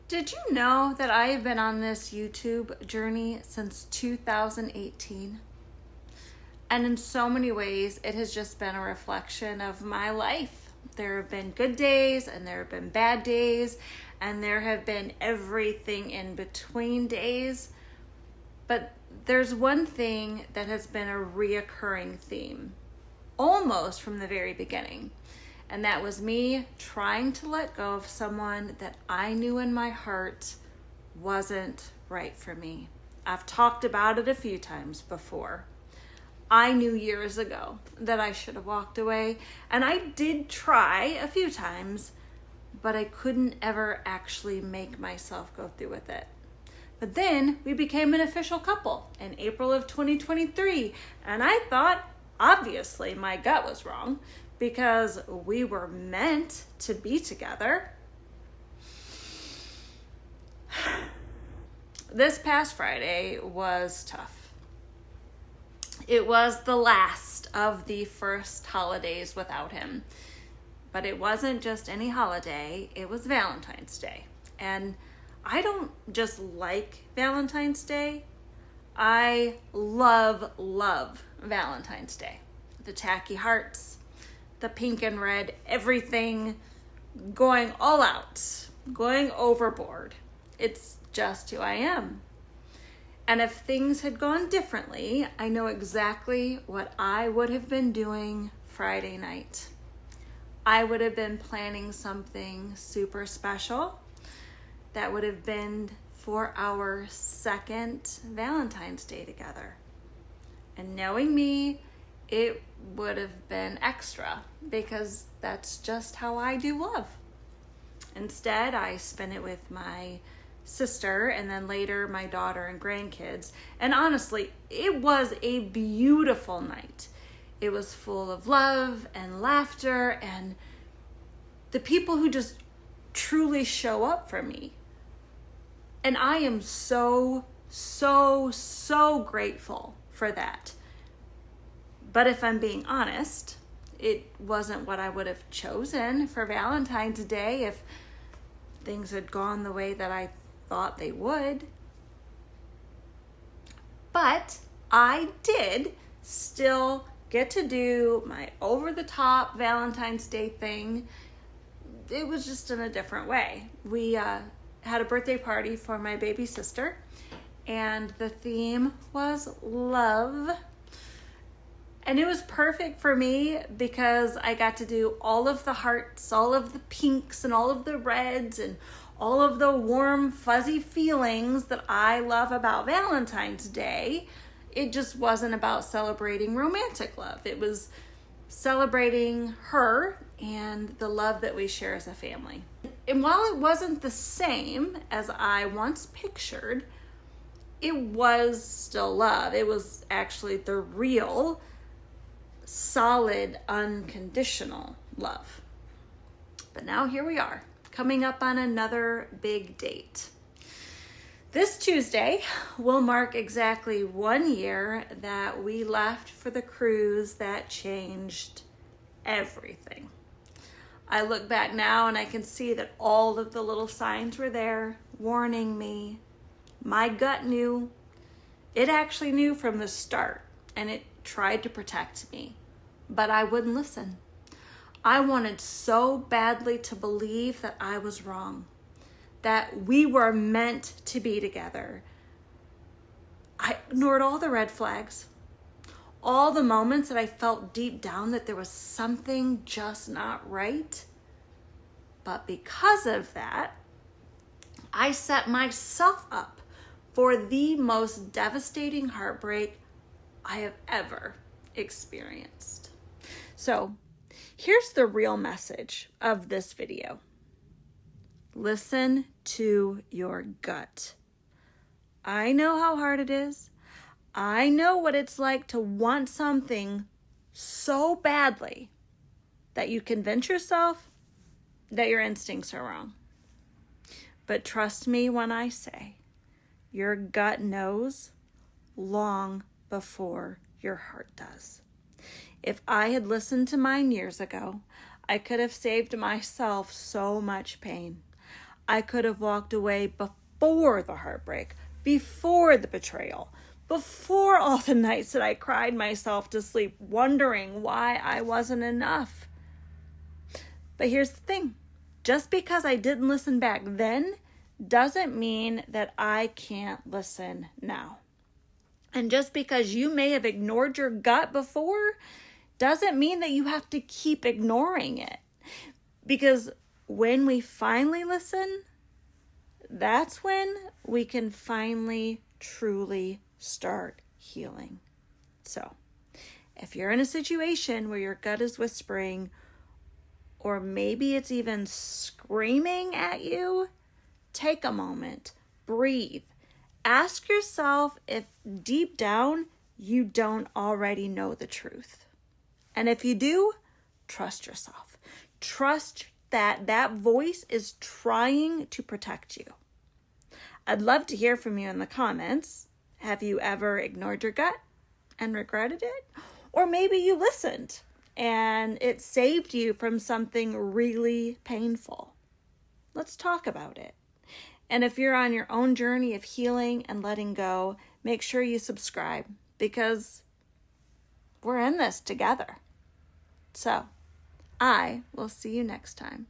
Did you know that I have been on this YouTube journey since 2018? And in so many ways, it has just been a reflection of my life. There have been good days and there have been bad days, and there have been everything in between days. But there's one thing that has been a reoccurring theme, almost from the very beginning. And that was me trying to let go of someone that I knew in my heart wasn't right for me. I've talked about it a few times before. I knew years ago that I should have walked away, and I did try a few times, but I couldn't ever actually make myself go through with it. But then we became an official couple in April of 2023, and I thought, obviously, my gut was wrong because we were meant to be together. This past Friday was tough. It was the last of the first holidays without him. But it wasn't just any holiday, it was Valentine's Day. And I don't just like Valentine's Day, I love Valentine's Day. The tacky hearts, the pink and red, everything going all out, going overboard. It's just who I am. And if things had gone differently, I know exactly what I would have been doing Friday night. I would have been planning something super special that would have been for our second Valentine's Day together. And knowing me, it would have been extra because that's just how I do love. Instead, I spent it with my sister and then later my daughter and grandkids. And honestly, it was a beautiful night. It was full of love and laughter and the people who just truly show up for me. And I am so grateful for that. But if I'm being honest, it wasn't what I would have chosen for Valentine's Day if things had gone the way that I thought they would. But I did still get to do my over-the-top Valentine's Day thing. It was just in a different way. We had a birthday party for my baby sister, and the theme was love. And it was perfect for me because I got to do all of the hearts, all of the pinks, and all of the reds, and all of the warm, fuzzy feelings that I love about Valentine's Day. It just wasn't about celebrating romantic love. It was celebrating her and the love that we share as a family. And while it wasn't the same as I once pictured, it was still love. It was actually the real, solid, unconditional love. But now here we are, coming up on another big date. This Tuesday will mark exactly 1 year that we left for the cruise that changed everything. I look back now and I can see that all of the little signs were there, warning me. My gut knew. It actually knew from the start, and it tried to protect me, but I wouldn't listen. I wanted so badly to believe that I was wrong, that we were meant to be together. I ignored all the red flags, all the moments that I felt deep down that there was something just not right. But because of that, I set myself up for the most devastating heartbreak I have ever experienced. So here's the real message of this video. Listen to your gut. I know how hard it is. I know what it's like to want something so badly that you convince yourself that your instincts are wrong. But trust me when I say, your gut knows long before your heart does. If I had listened to mine years ago, I could have saved myself so much pain. I could have walked away before the heartbreak, before the betrayal, before all the nights that I cried myself to sleep, wondering why I wasn't enough. But here's the thing. Just because I didn't listen back then doesn't mean that I can't listen now. And just because you may have ignored your gut before doesn't mean that you have to keep ignoring it. Because when we finally listen, that's when we can finally truly start healing. So, if you're in a situation where your gut is whispering, or maybe it's even screaming at you, take a moment, breathe. Ask yourself if deep down you don't already know the truth. And if you do, trust yourself. Trust that that voice is trying to protect you. I'd love to hear from you in the comments. Have you ever ignored your gut and regretted it? Or maybe you listened and it saved you from something really painful. Let's talk about it. And if you're on your own journey of healing and letting go, make sure you subscribe because we're in this together. So, I will see you next time.